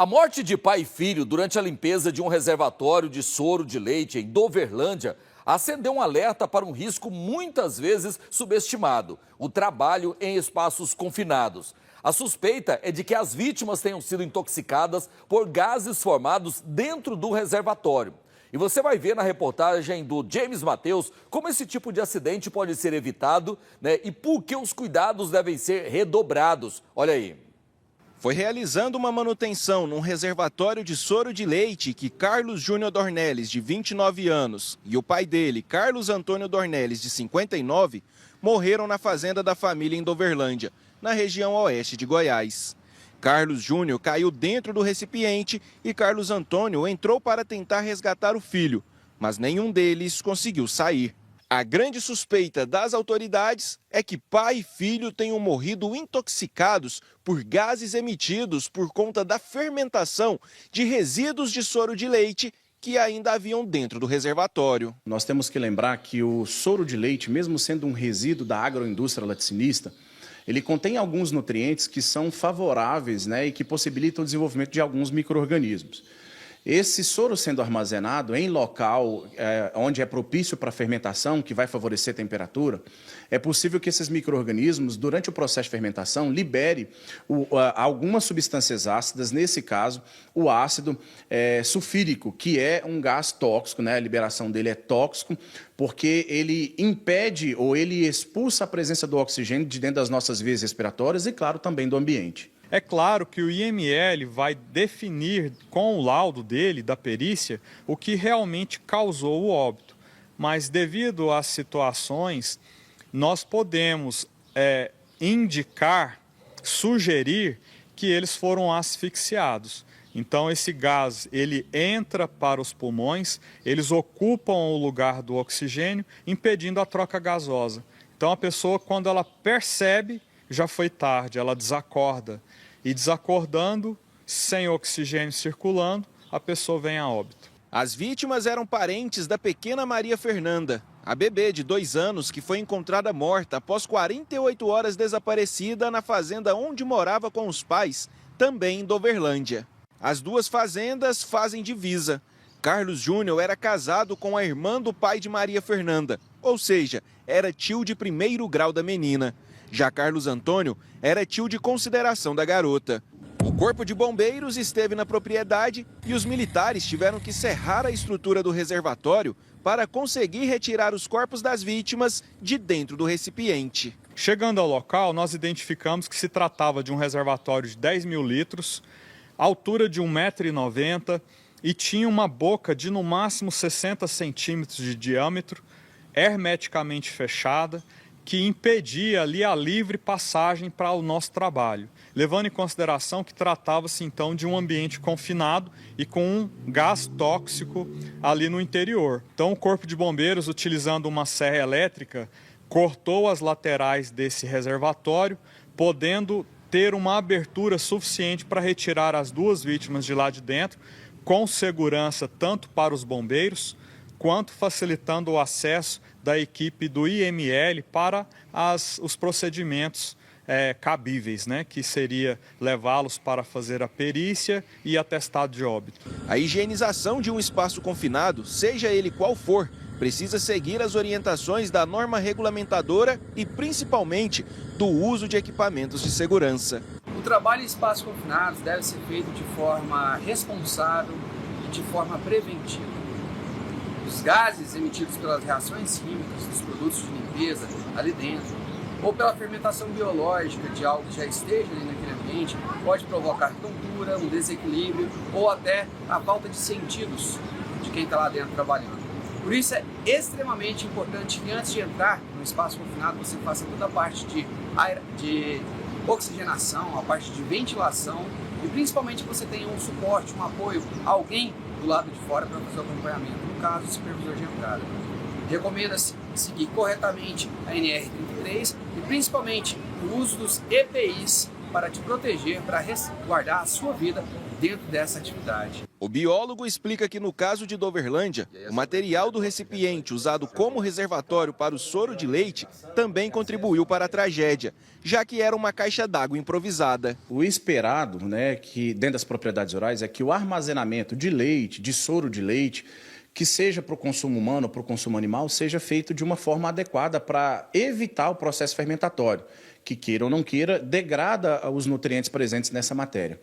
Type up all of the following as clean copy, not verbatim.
A morte de pai e filho durante a limpeza de um reservatório de soro de leite em Doverlândia acendeu um alerta para um risco muitas vezes subestimado: o trabalho em espaços confinados. A suspeita é de que as vítimas tenham sido intoxicadas por gases formados dentro do reservatório. E você vai ver na reportagem do James Mateus como esse tipo de acidente pode ser evitado, e por que os cuidados devem ser redobrados. Olha aí. Foi realizando uma manutenção num reservatório de soro de leite que Carlos Júnior Dornelles, de 29 anos, e o pai dele, Carlos Antônio Dornelles, de 59, morreram na fazenda da família em Doverlândia, na região oeste de Goiás. Carlos Júnior caiu dentro do recipiente e Carlos Antônio entrou para tentar resgatar o filho, mas nenhum deles conseguiu sair. A grande suspeita das autoridades é que pai e filho tenham morrido intoxicados por gases emitidos por conta da fermentação de resíduos de soro de leite que ainda haviam dentro do reservatório. Nós temos que lembrar que o soro de leite, mesmo sendo um resíduo da agroindústria laticinista, ele contém alguns nutrientes que são favoráveis, e que possibilitam o desenvolvimento de alguns micro-organismos. Esse soro sendo armazenado em local onde é propício para a fermentação, que vai favorecer a temperatura, é possível que esses micro-organismos, durante o processo de fermentação, libere algumas substâncias ácidas, nesse caso, o ácido sulfírico, que é um gás tóxico, a liberação dele é tóxico, porque ele impede ou ele expulsa a presença do oxigênio de dentro das nossas vias respiratórias e, claro, também do ambiente. É claro que o IML vai definir com o laudo dele, da perícia, o que realmente causou o óbito. Mas devido às situações, nós podemos indicar, sugerir que eles foram asfixiados. Então esse gás, ele entra para os pulmões, eles ocupam o lugar do oxigênio, impedindo a troca gasosa. Então a pessoa, quando ela percebe, já foi tarde, ela desacorda. E desacordando, sem oxigênio circulando, a pessoa vem a óbito. As vítimas eram parentes da pequena Maria Fernanda, a bebê de 2 anos que foi encontrada morta após 48 horas desaparecida na fazenda onde morava com os pais, também em Doverlândia. As duas fazendas fazem divisa. Carlos Júnior era casado com a irmã do pai de Maria Fernanda, ou seja, era tio de 1º grau da menina. Já Carlos Antônio era tio de consideração da garota. O corpo de bombeiros esteve na propriedade e os militares tiveram que serrar a estrutura do reservatório para conseguir retirar os corpos das vítimas de dentro do recipiente. Chegando ao local, nós identificamos que se tratava de um reservatório de 10 mil litros, altura de 1,90 m e tinha uma boca de no máximo 60 centímetros de diâmetro, hermeticamente fechada, que impedia ali a livre passagem para o nosso trabalho, levando em consideração que tratava-se então de um ambiente confinado e com um gás tóxico ali no interior. Então o Corpo de Bombeiros, utilizando uma serra elétrica, cortou as laterais desse reservatório, podendo ter uma abertura suficiente para retirar as 2 vítimas de lá de dentro, com segurança tanto para os bombeiros, quanto facilitando o acesso da equipe do IML para os procedimentos cabíveis, que seria levá-los para fazer a perícia e atestado de óbito. A higienização de um espaço confinado, seja ele qual for, precisa seguir as orientações da norma regulamentadora e, principalmente, do uso de equipamentos de segurança. O trabalho em espaços confinados deve ser feito de forma responsável e de forma preventiva. Os gases emitidos pelas reações químicas dos produtos de limpeza ali dentro, ou pela fermentação biológica de algo que já esteja ali naquele ambiente, pode provocar tontura, um desequilíbrio ou até a falta de sentidos de quem está lá dentro trabalhando. Por isso é extremamente importante que antes de entrar no espaço confinado você faça toda a parte de oxigenação, a parte de ventilação e principalmente você tenha um suporte, um apoio, alguém do lado de fora para fazer o acompanhamento, no caso, o supervisor de entrada. Recomenda-se seguir corretamente a NR33 e principalmente o uso dos EPIs para te proteger, para resguardar a sua vida dentro dessa atividade. O biólogo explica que no caso de Doverlândia, o material do recipiente usado como reservatório para o soro de leite também contribuiu para a tragédia, já que era uma caixa d'água improvisada. O esperado, que dentro das propriedades rurais, é que o armazenamento de leite, de soro de leite, que seja para o consumo humano ou para o consumo animal, seja feito de uma forma adequada para evitar o processo fermentatório, que queira ou não queira, degrada os nutrientes presentes nessa matéria.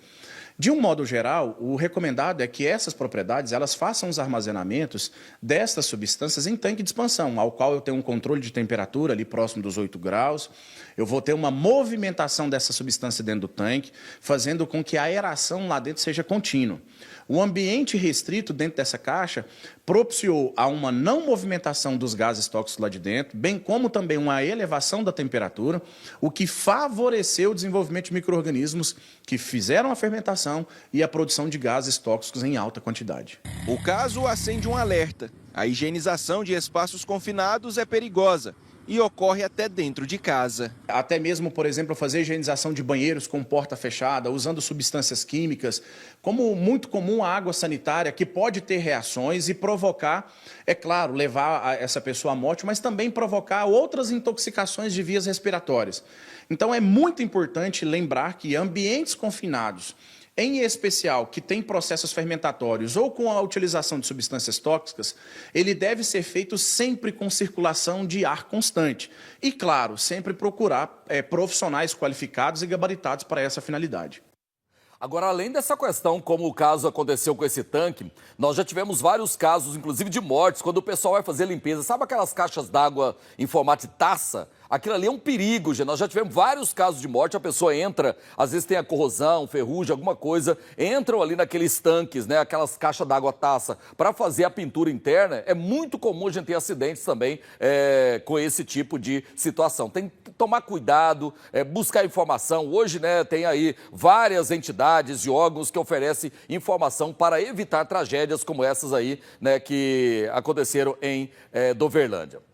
De um modo geral, o recomendado é que essas propriedades elas façam os armazenamentos destas substâncias em tanque de expansão, ao qual eu tenho um controle de temperatura ali próximo dos 8 graus. Eu vou ter uma movimentação dessa substância dentro do tanque, fazendo com que a aeração lá dentro seja contínua. O ambiente restrito dentro dessa caixa propiciou a uma não movimentação dos gases tóxicos lá de dentro, bem como também uma elevação da temperatura, o que favoreceu o desenvolvimento de micro-organismos que fizeram a fermentação e a produção de gases tóxicos em alta quantidade. O caso acende um alerta. A higienização de espaços confinados é perigosa e ocorre até dentro de casa. Até mesmo, por exemplo, fazer higienização de banheiros com porta fechada, usando substâncias químicas, como muito comum a água sanitária, que pode ter reações e provocar, é claro, levar essa pessoa à morte, mas também provocar outras intoxicações de vias respiratórias. Então é muito importante lembrar que ambientes confinados, em especial que tem processos fermentatórios ou com a utilização de substâncias tóxicas, ele deve ser feito sempre com circulação de ar constante. E, claro, sempre procurar profissionais qualificados e gabaritados para essa finalidade. Agora, além dessa questão, como o caso aconteceu com esse tanque, nós já tivemos vários casos, inclusive de mortes, quando o pessoal vai fazer limpeza. Sabe aquelas caixas d'água em formato de taça? Aquilo ali é um perigo, gente. Nós já tivemos vários casos de morte, a pessoa entra, às vezes tem a corrosão, ferrugem, alguma coisa, entram ali naqueles tanques, né, aquelas caixas d'água taça, para fazer a pintura interna. É muito comum a gente ter acidentes também com esse tipo de situação. Tem que tomar cuidado, buscar informação. Hoje, né, tem aí várias entidades e órgãos que oferecem informação para evitar tragédias como essas aí, né, que aconteceram em Doverlândia.